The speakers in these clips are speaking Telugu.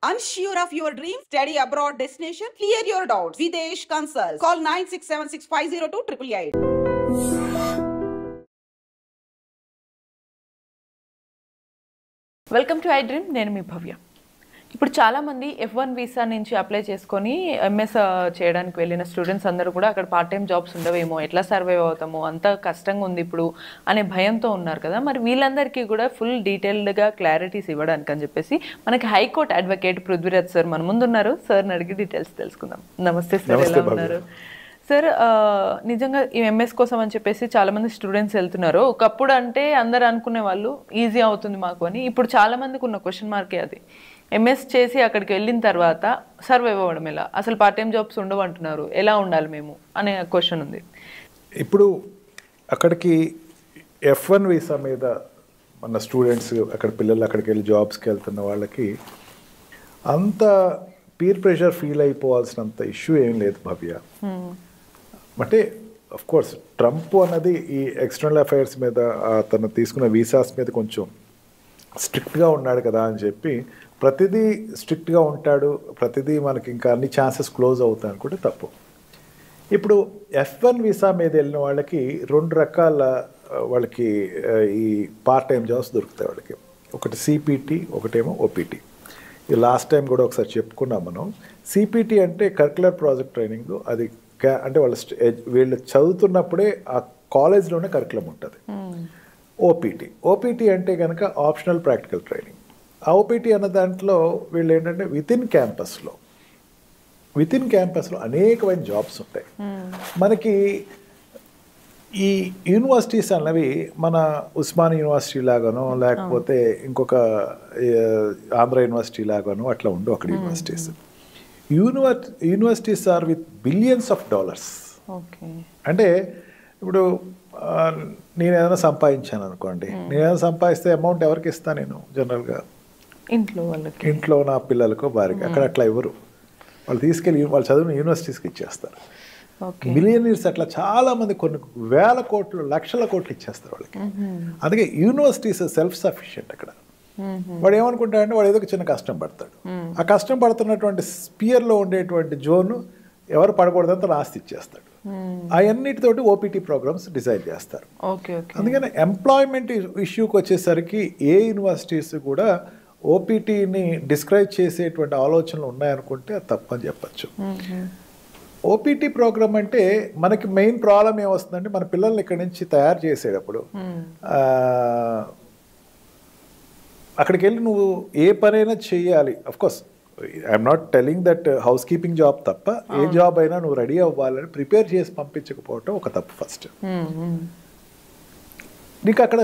Unsure of your dream? Study abroad destination? Clear your doubts. Videsh Consult. Call 9676502888. Welcome to I dream. నేను మీ భవ్య. ఇప్పుడు చాలామంది F1 వీసా నుంచి అప్లై చేసుకొని ఎంఎస్ చేయడానికి వెళ్ళిన స్టూడెంట్స్ అందరూ కూడా అక్కడ పార్ట్ టైం జాబ్స్ ఉండవేమో, ఎట్లా సర్వైవ్ అవుతామో, అంత కష్టంగా ఉంది ఇప్పుడు అనే భయంతో ఉన్నారు కదా. మరి వీళ్ళందరికీ కూడా ఫుల్ డీటెయిల్డ్గా క్లారిటీస్ ఇవ్వడానికి అని చెప్పేసి మనకి హైకోర్టు అడ్వకేట్ పృథ్వీరాజ్ సార్ మన ముందు ఉన్నారు. సార్ని అడిగి డీటెయిల్స్ తెలుసుకుందాం. నమస్తే సార్, ఎలా ఉన్నారు సార్? నిజంగా ఈ ఎంఎస్ కోసం అని చెప్పేసి చాలామంది స్టూడెంట్స్ వెళ్తున్నారు. ఒకప్పుడు అంటే అందరు అనుకునే వాళ్ళు ఈజీ అవుతుంది మాకు అని. ఇప్పుడు చాలామందికి ఉన్న క్వశ్చన్ మార్కే అది. ఎంఎస్ చేసి అక్కడికి వెళ్ళిన తర్వాత సర్వైవ్ అవ్వడం ఎలా, అసలు పార్ట్ టైం జాబ్స్ ఉండవు అంటున్నారు, ఎలా ఉండాలి మేము అనే క్వశ్చన్ ఉంది. ఇప్పుడు అక్కడికి F1 వీసా మీద మన స్టూడెంట్స్, అక్కడ పిల్లలు అక్కడికి వెళ్ళి జాబ్స్కి వెళ్తున్న వాళ్ళకి అంత పీర్ ప్రెషర్ ఫీల్ అయిపోవాల్సినంత ఇష్యూ ఏం లేదు భవ్య. అంటే అఫ్ కోర్స్ ట్రంప్ అన్నది ఈ ఎక్స్టర్నల్ అఫైర్స్ మీద, తను తీసుకున్న వీసాస్ మీద కొంచెం స్ట్రిక్ట్గా ఉన్నాడు కదా అని చెప్పి ప్రతిదీ స్ట్రిక్ట్గా ఉంటాడు, ప్రతిదీ మనకి ఇంకా అన్ని ఛాన్సెస్ క్లోజ్ అవుతాయి అనుకుంటే తప్పు. ఇప్పుడు F1 వీసా మీద వెళ్ళిన వాళ్ళకి రెండు రకాల వాళ్ళకి ఈ పార్ట్ టైం జాబ్స్ దొరుకుతాయి వాళ్ళకి. ఒకటి CPT, ఒకటేమో OPT. ఈ లాస్ట్ టైం కూడా ఒకసారి చెప్పుకున్నాం మనం. CPT అంటే కరిక్యులర్ ప్రాజెక్ట్ ట్రైనింగ్. అది అంటే వీళ్ళు చదువుతున్నప్పుడే ఆ కాలేజ్లోనే కరికులం ఉంటుంది. OPT అంటే కనుక ఆప్షనల్ ప్రాక్టికల్ ట్రైనింగ్. ఆ OPT అన్న దాంట్లో వీళ్ళు ఏంటంటే విత్ ఇన్ క్యాంపస్లో అనేకమైన జాబ్స్ ఉంటాయి. మనకి ఈ యూనివర్సిటీస్ అన్నవి మన ఉస్మానియా యూనివర్సిటీ లాగానో లేకపోతే ఇంకొక ఆంధ్ర యూనివర్సిటీ లాగానో అట్లా ఉండవు అక్కడ universities. Universities are with billions of dollars. అంటే ఇప్పుడు నేను ఏదైనా సంపాదించాను అనుకోండి, నేను ఏదైనా సంపాదిస్తే అమౌంట్ ఎవరికి ఇస్తాను? నేను జనరల్గా ఇంట్లో నా పిల్లలకో భార్యకి. అక్కడ అట్లా ఇవ్వరు. వాళ్ళు తీసుకెళ్ళి వాళ్ళు చదివిన యూనివర్సిటీస్కి ఇచ్చేస్తారు. మిలియనీర్స్ అట్లా చాలామంది కొన్ని వేల కోట్లు, లక్షల కోట్లు ఇచ్చేస్తారు వాళ్ళకి. అందుకే యూనివర్సిటీస్ సెల్ఫ్ సఫిషియెంట్. అక్కడ వాడు ఏమనుకుంటాడంటే వాడు ఏదో ఒక చిన్న కష్టం పడతాడు. ఆ కష్టం పడుతున్నటువంటి స్పియర్లో ఉండేటువంటి జోన్ ఎవరు పడకూడదంతా ఆస్తి ఇచ్చేస్తాడు. అవన్నిటితోటి OPT ప్రోగ్రామ్స్ డిజైన్ చేస్తారు. అందుకని ఎంప్లాయ్మెంట్ ఇష్యూకి వచ్చేసరికి ఏ యూనివర్సిటీస్ కూడా OPTని డిస్క్రైబ్ చేసేటువంటి ఆలోచనలు ఉన్నాయనుకుంటే అది తప్పని చెప్పచ్చు. OPT ప్రోగ్రామ్ అంటే మనకి మెయిన్ ప్రాబ్లం ఏమొస్తుందంటే మన పిల్లల్ని ఇక్కడి నుంచి తయారు చేసేటప్పుడు అక్కడికి వెళ్ళి నువ్వు ఏ పనైనా చేయాలి. Of course I'm not telling that house keeping job తప్ప ఏ జాబ్ అయినా నువ్వు రెడీ అవ్వాలని ప్రిపేర్ చేసి పంపించకపోవటం ఒక తప్పు. ఫస్ట్ నీకు అక్కడ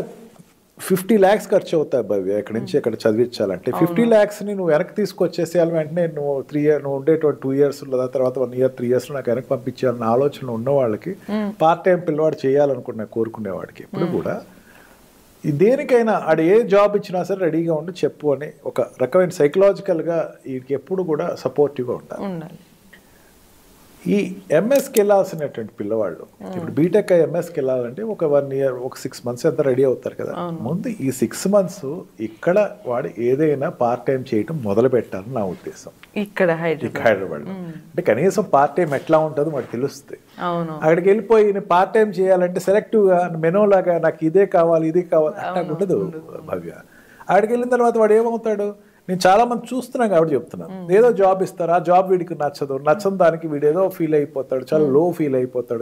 50 lakhs ఖర్చు అవుతాయి భవ్య ఇక్కడ నుంచి అక్కడ చదివించాలంటే. 50 lakhsని నువ్వు వెనక్కి తీసుకొచ్చేసేయాలి వెంటనే. నువ్వు నువ్వు ఉండేటువంటి 2 years తర్వాత 1 year 3 years నాకు వెనక్కి పంపించాలన్న ఆలోచన ఉన్న వాళ్ళకి, పార్ట్ టైం పిల్లవాడు కోరుకునేవాడికి ఎప్పుడు కూడా దేనికైనా ఆడు ఏ జాబ్ ఇచ్చినా సరే రెడీగా ఉండి చెప్పు అని ఒక రకమైన సైకలాజికల్గా వీటికి ఎప్పుడు కూడా సపోర్టివ్గా ఉండాలి. ఈ ఎంఎస్కి వెళ్ళాల్సినటువంటి పిల్లవాళ్ళు ఇప్పుడు బీటెక్ ఎంఎస్కి వెళ్ళాలంటే ఒక 1 year, ఒక 6 months అంతా రెడీ అవుతారు కదా. ముందు ఈ 6 months ఇక్కడ వాడు ఏదైనా పార్ట్ టైం చేయటం మొదలు పెట్టాలని నా ఉద్దేశం. ఇక్కడ హైదరాబాద్ అంటే కనీసం పార్ట్ టైం ఎట్లా ఉంటుందో మనకు తెలుస్తుంది. అక్కడికి వెళ్ళిపోయి పార్ట్ టైం చేయాలంటే సెలెక్టివ్గా మెనోలాగా నాకు ఇదే కావాలి ఇది కావాలి అట్లా ఉండదు భవ్య. అక్కడికి వెళ్ళిన తర్వాత వాడు ఏమవుతాడు? నేను చాలా మంది చూస్తున్నాను కాబట్టి చెప్తున్నాను. ఏదో జాబ్ ఇస్తారు, ఆ జాబ్ వీడికి నచ్చని దానికి వీడు ఏదో ఫీల్ అయిపోతాడు, చాలా లో ఫీల్ అయిపోతాడు.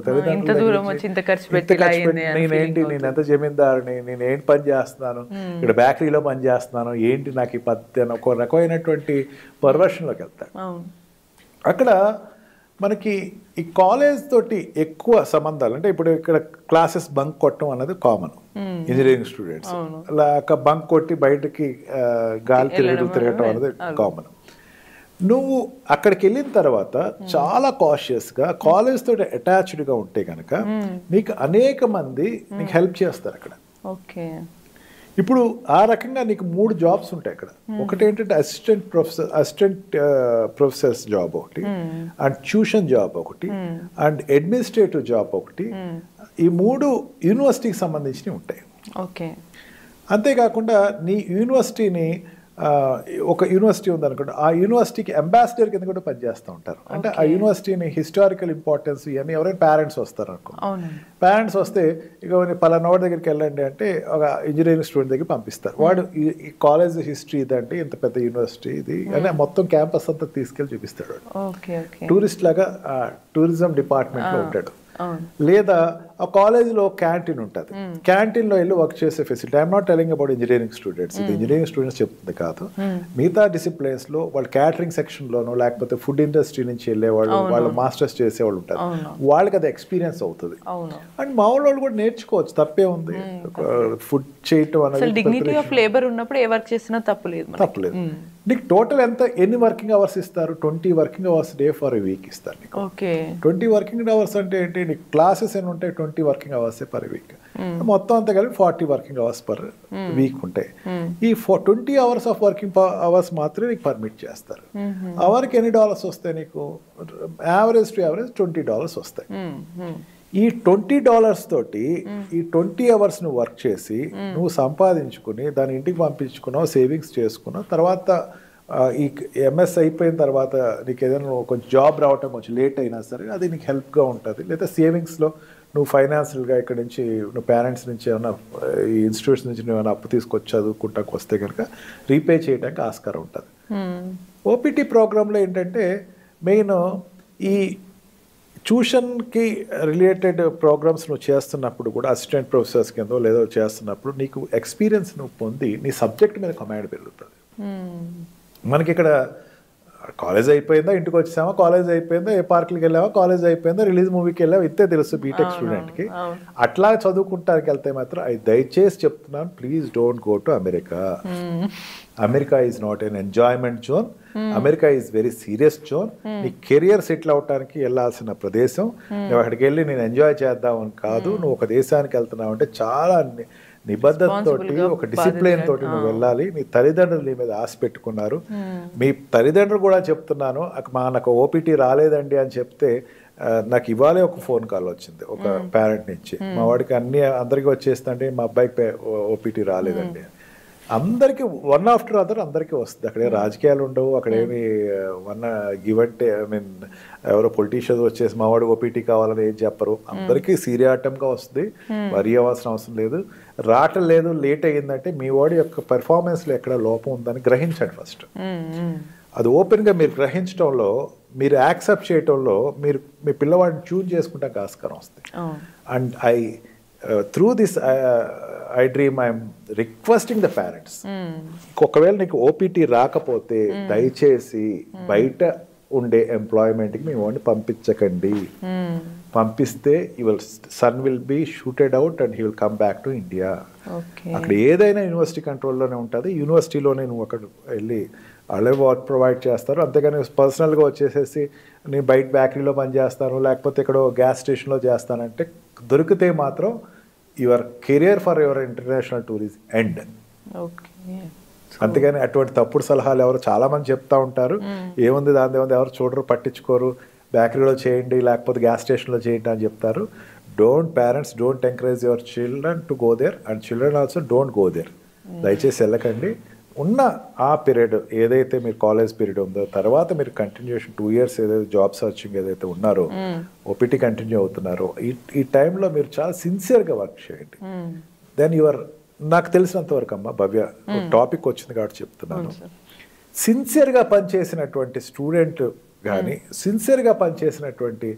నేనేంటి, నేను ఎంత జమీందారుని, నేను ఏంటి పని చేస్తున్నాను, ఇక్కడ బేకరీలో పని చేస్తున్నాను, ఏంటి నాకు ఈ పద్ధతి అని ఒక రకమైనటువంటి పర్వర్షన్లోకి వెళ్తాడు. అక్కడ మనకి ఈ కాలేజ్ తోటి ఎక్కువ సంబంధాలు అంటే ఇప్పుడు ఇక్కడ క్లాసెస్ బంక్ కొట్టడం అనేది కామన్. ఇంజనీరింగ్ స్టూడెంట్స్ అలా బంక్ కొట్టి బయటకి గాలి తిరగటం అనేది కామన్. నువ్వు అక్కడికి వెళ్ళిన తర్వాత చాలా కాషియస్గా కాలేజ్ తోటి అటాచ్డ్గా ఉంటే కనుక నీకు అనేక మంది నీకు హెల్ప్ చేస్తారు అక్కడ. ఇప్పుడు ఆ రకంగా నీకు 3 jobs ఉంటాయి అక్కడ. ఒకటి ఏంటంటే అసిస్టెంట్ ప్రొఫెసర్స్ జాబ్ ఒకటి, అండ్ ట్యూషన్ జాబ్ ఒకటి, అండ్ అడ్మినిస్ట్రేటివ్ జాబ్ ఒకటి. ఈ 3 యూనివర్సిటీకి సంబంధించినవి ఉంటాయి. అంతేకాకుండా నీ యూనివర్సిటీని ఒక యూనివర్సిటీ ఉందనుకోండి, ఆ యూనివర్సిటీకి అంబాసిడర్ కింద కూడా పనిచేస్తూ ఉంటారు. అంటే ఆ యూనివర్సిటీని హిస్టారికల్ ఇంపార్టెన్స్ ఇవన్నీ ఎవరైనా పేరెంట్స్ వస్తారు అనుకో, పేరెంట్స్ వస్తే ఇక పలానా వాడి దగ్గరికి వెళ్ళండి అంటే ఒక ఇంజనీరింగ్ స్టూడెంట్ దగ్గర పంపిస్తారు. వాడు ఈ కాలేజ్ హిస్టరీ ఇదంటే ఇంత పెద్ద యూనివర్సిటీ ఇది అని మొత్తం క్యాంపస్ అంతా తీసుకెళ్ళి చూపిస్తాడు. టూరిస్ట్ లాగా టూరిజం డిపార్ట్మెంట్లో ఉంటాడు. లేదా ఆ కాలేజీలో క్యాంటీన్ ఉంటుంది, క్యాంటీన్లో వెళ్ళి వర్క్ చేసే facility. I'm not telling about engineering students, ఇది ఇంజనీరింగ్ స్టూడెంట్స్ చెప్తుంది కాదు. మిగతా డిసిప్లిన్స్లో వాళ్ళు క్యాటరింగ్ సెక్షన్లోనో లేకపోతే ఫుడ్ ఇండస్ట్రీ నుంచి వెళ్ళేవాళ్ళు, వాళ్ళు మాస్టర్స్ చేసేవాళ్ళు ఉంటారు, వాళ్ళకి అది ఎక్స్పీరియన్స్ అవుతుంది. అండ్ మా వాళ్ళు కూడా నేర్చుకోవచ్చు, తప్పే ఉంది. ఫుడ్ చేయటం అనేది డిగ్నిటీ ఆఫ్ లేబర్ ఉన్నప్పుడు ఏ వర్క్ చేసినా తప్పులేదు. నీకు టోటల్ ఎన్ని వర్కింగ్ అవర్స్ ఇస్తారు? 20 working hours day for a week ఇస్తారు నీకు. 20 వర్కింగ్ అవర్స్ అంటే ఏంటి? నీకు క్లాసెస్ ఎన్ని ఉంటాయి? 20 వర్కింగ్ అవర్స్ పర్ వీక్. మొత్తం అంతా కలిపి 40 వర్కింగ్ అవర్స్ పర్ వీక్ ఉంటాయి. ఈ 20 అవర్స్ ఆఫ్ వర్కింగ్ అవర్స్ మాత్రమే నీకు పర్మిట్ చేస్తారు. అవర్కి ఎన్ని డాలర్స్ వస్తాయి నీకు? యావరేజ్ టు యావరేజ్ $20 వస్తాయి. ఈ $20 తోటి ఈ 20 అవర్స్ నువ్వు వర్క్ చేసి నువ్వు సంపాదించుకుని దాని ఇంటికి పంపించుకున్నావు, సేవింగ్స్ చేసుకున్నావు. తర్వాత ఈ ఎంఎస్ అయిపోయిన తర్వాత నీకు ఏదైనా కొంచెం జాబ్ రావటం కొంచెం లేట్ అయినా సరే అది నీకు హెల్ప్గా ఉంటుంది. లేదా సేవింగ్స్లో నువ్వు ఫైనాన్షియల్గా ఇక్కడ నుంచి నువ్వు పేరెంట్స్ నుంచి ఏమైనా ఈ ఇన్స్టిట్యూట్స్ నుంచి నువ్వు ఏమైనా అప్పు తీసుకొచ్చి చదువుకుంటాకు వస్తే కనుక రీపే చేయడానికి ఆస్కారం ఉంటుంది. ఓపీటీ ప్రోగ్రాంలో ఏంటంటే మెయిన్ ఈ ట్యూషన్కి రిలేటెడ్ ప్రోగ్రామ్స్ నువ్వు చేస్తున్నప్పుడు కూడా అసిస్టెంట్ ప్రొఫెసర్స్ కింద లేదో చేస్తున్నప్పుడు నీకు ఎక్స్పీరియన్స్ నువ్వు పొంది నీ సబ్జెక్ట్ మీద కమాండ్ పెరుగుతుంది. మనకి ఇక్కడ కాలేజ్ అయిపోయిందా, ఇంటికి వచ్చేసామా, కాలేజ్ అయిపోయిందా, ఏ పార్క్కి వెళ్ళావా, కాలేజ్ అయిపోయిందా, రిలీజ్ మూవీకి వెళ్ళావా, ఇంతే తెలుసు బీటెక్ స్టూడెంట్కి. అట్లా చదువుకుంటానికి వెళ్తే మాత్రం అది దయచేసి చెప్తున్నాను, please don't go to America. America is not an enjoyment zone. America is very serious zone. నీ కెరియర్ సెటిల్ అవడానికి వెళ్ళాల్సిన ప్రదేశం. నువ్వు అక్కడికి వెళ్ళి నేను ఎంజాయ్ చేద్దామని కాదు. నువ్వు ఒక దేశానికి వెళ్తున్నావు అంటే చాలా నిబద్ధతతోటి ఒక డిసిప్లిన్ తోటి నువ్వు వెళ్ళాలి. నీ తల్లిదండ్రులు నీ మీద ఆశ పెట్టుకున్నారు. మీ తల్లిదండ్రులు కూడా చెప్తున్నాను, నాకు ఓపీటీ రాలేదండి అని చెప్తే నాకు ఇవాళే ఒక ఫోన్ కాల్ వచ్చింది ఒక పేరెంట్ నుంచి. మా వాడికి అందరికీ వచ్చేస్తుంటే మా అబ్బాయికి ఓపీటీ రాలేదండి. అందరికీ వన్ ఆఫ్టర్ అదర్ అందరికీ వస్తుంది. అక్కడే రాజకీయాలు ఉండవు, అక్కడేమి గివ్ అండ్ ఐ మీన్ ఎవరో పొలిటీషియన్స్ వచ్చేసి మావాడు ఓపీటీ కావాలని ఏం చెప్పరు. అందరికీ సీరియాటంగా వస్తుంది, వరి అవ్వాల్సిన అవసరం లేదు. రావటం లేదు, లేట్ అయ్యిందంటే మీ వాడి యొక్క పెర్ఫార్మెన్స్లో ఎక్కడ లోపం ఉందని గ్రహించండి ఫస్ట్. అది ఓపెన్గా మీరు గ్రహించడంలో, మీరు యాక్సెప్ట్ చేయటంలో మీరు మీ పిల్లవాడిని చూజ్ చేసుకుంటానికి ఆస్కారం వస్తుంది. And through this I dream I'm requesting the parents, ఒకవేళ నీకు ఓపీటీ రాకపోతే దయచేసి బయట ఉండే ఎంప్లాయ్మెంట్కి మీ వాడిని పంపించకండి. పంపిస్తే your son will be shooted out and he will come back to India. అక్కడ ఏదైనా యూనివర్సిటీ కంట్రోల్లోనే ఉంటుంది. యూనివర్సిటీలోనే నువ్వు అక్కడ వెళ్ళి వాళ్ళే వర్క్ ప్రొవైడ్ చేస్తారు. అంతేగాని పర్సనల్గా వచ్చేసేసి నేను బయట బేకరీలో పనిచేస్తాను లేకపోతే ఇక్కడ గ్యాస్ స్టేషన్లో చేస్తానంటే దొరికితే మాత్రం your career for your international tour is end. అంతేగాని అటువంటి తప్పుడు సలహాలు ఎవరు చాలామంది చెప్తా ఉంటారు. ఏముంది దాని ఎవరు చూడరు, పట్టించుకోరు, బేకరీలో చేయండి లేకపోతే గ్యాస్ స్టేషన్లో చేయండి అని చెప్తారు. Parents don't encourage your children to go there and children also don't go there. దయచేసి వెళ్ళకండి. ఉన్న ఆ పీరియడ్ ఏదైతే మీరు కాలేజ్ పీరియడ్ ఉందో తర్వాత మీరు కంటిన్యూషన్ 2 years ఏదైతే జాబ్ సర్చింగ్ ఏదైతే ఉన్నారో ఓపీటీ కంటిన్యూ అవుతున్నారో ఈ టైంలో మీరు చాలా సిన్సియర్గా వర్క్ చేయండి. దెన్ నాకు తెలిసినంత వరకు అమ్మ భవ్య టాపిక్ వచ్చింది కాబట్టి చెప్తున్నాను, సిన్సియర్గా పనిచేసినటువంటి స్టూడెంట్ కానీ సిన్సియర్గా పనిచేసినటువంటి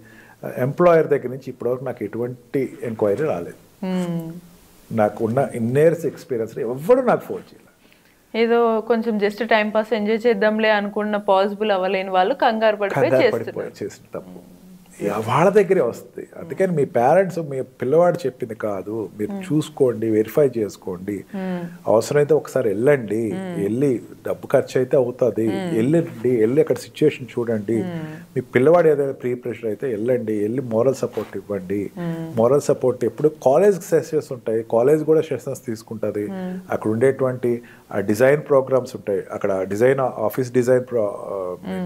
ఎంప్లాయర్ దగ్గర నుంచి ఇప్పటివరకు నాకు ఎటువంటి ఎంక్వైరీ రాలేదు. నాకున్న ఇన్నేర్స్ ఎక్స్పీరియన్స్ ఎవ్వరు నాకు ఫోన్ చేయలేదు. ఏదో కొంచెం జస్ట్ టైం పాస్ ఎంజాయ్ చేద్దాంలే అనుకున్న పాసిబుల్ అవ్వలేని వాళ్ళు కంగారు పడిపోయి చేసిన తప్పు వాళ్ళ దగ్గరే వస్తుంది. అందుకని మీ పేరెంట్స్ మీ పిల్లవాడు చెప్పింది కాదు, మీరు చూసుకోండి, వెరిఫై చేసుకోండి. అవసరమైతే ఒకసారి వెళ్ళండి, వెళ్ళి డబ్బు ఖర్చు అయితే అవుతుంది, వెళ్ళి అక్కడ సిచ్యువేషన్ చూడండి. మీ పిల్లవాడు ఏదైనా ప్రీ ప్రెషర్ అయితే వెళ్ళండి, వెళ్ళి మోరల్ సపోర్ట్ ఇవ్వండి. మోరల్ సపోర్ట్ ఎప్పుడు కాలేజ్ సెషన్స్ ఉంటాయి, కాలేజ్ కూడా సెషన్స్ తీసుకుంటుంది. అక్కడ ఉండేటువంటి డిజైన్ ప్రోగ్రామ్స్ ఉంటాయి, అక్కడ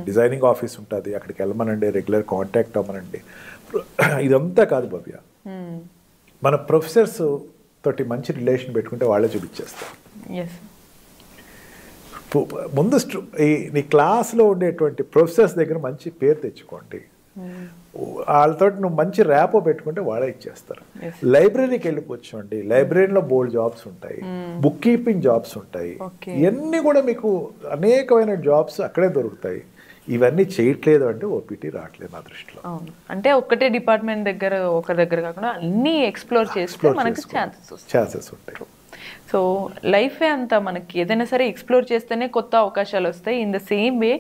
డిజైనింగ్ ఆఫీస్ ఉంటుంది, అక్కడికి వెళ్ళమనండి, రెగ్యులర్ కాంటాక్ట్ అవ్వమనండి. ఇదంతా కాదు భవ్య, మన ప్రొఫెసర్స్ తోటి మంచి రిలేషన్ పెట్టుకుంటే వాళ్ళే చూపించేస్తారు. ముందు నీ క్లాస్లో ఉండేటువంటి ప్రొఫెసర్స్ దగ్గర మంచి పేరు తెచ్చుకోండి. వాళ్ళతో నువ్వు మంచి ర్యాపో పెట్టుకుంటే వాళ్ళే ఇచ్చేస్తారు. లైబ్రరీకి వెళ్ళిపోవచ్చండి, లైబ్రరీలో బోల్డ్ జాబ్స్ ఉంటాయి, బుక్ కీపింగ్ జాబ్స్ ఉంటాయి, ఇవన్నీ కూడా మీకు అనేకమైన జాబ్స్ అక్కడే దొరుకుతాయి. ఇవన్నీ చేయట్లేదు అంటే ఓపీటీ రావట్లేదు నా దృష్టిలో. అంటే ఒక్కటే డిపార్ట్మెంట్ దగ్గర ఒక దగ్గర కాకుండా అన్నీ ఎక్స్ప్లోర్ చేస్తే మనకి ఛాన్సెస్ ఉంటాయి. సో లైఫే అంతా మనకి ఏదైనా సరే ఎక్స్ప్లోర్ చేస్తేనే కొత్త అవకాశాలు వస్తాయి. ఇన్ ద సేమ్ వే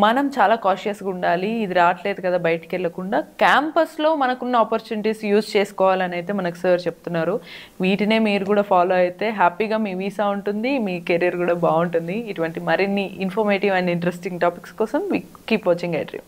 మనం చాలా కాషియస్గా ఉండాలి. ఇది రావట్లేదు కదా బయటికి వెళ్ళకుండా క్యాంపస్లో మనకున్న ఆపర్చునిటీస్ యూజ్ చేసుకోవాలని అయితే మనకు సార్ చెప్తున్నారు. వీటినే మీరు కూడా ఫాలో అయితే హ్యాపీగా మీ వీసా ఉంటుంది, మీ కెరీర్ కూడా బాగుంటుంది. ఇటువంటి మరిన్ని ఇన్ఫర్మేటివ్ అండ్ ఇంట్రెస్టింగ్ టాపిక్స్ కోసం కీప్ వాచింగ్ iDream.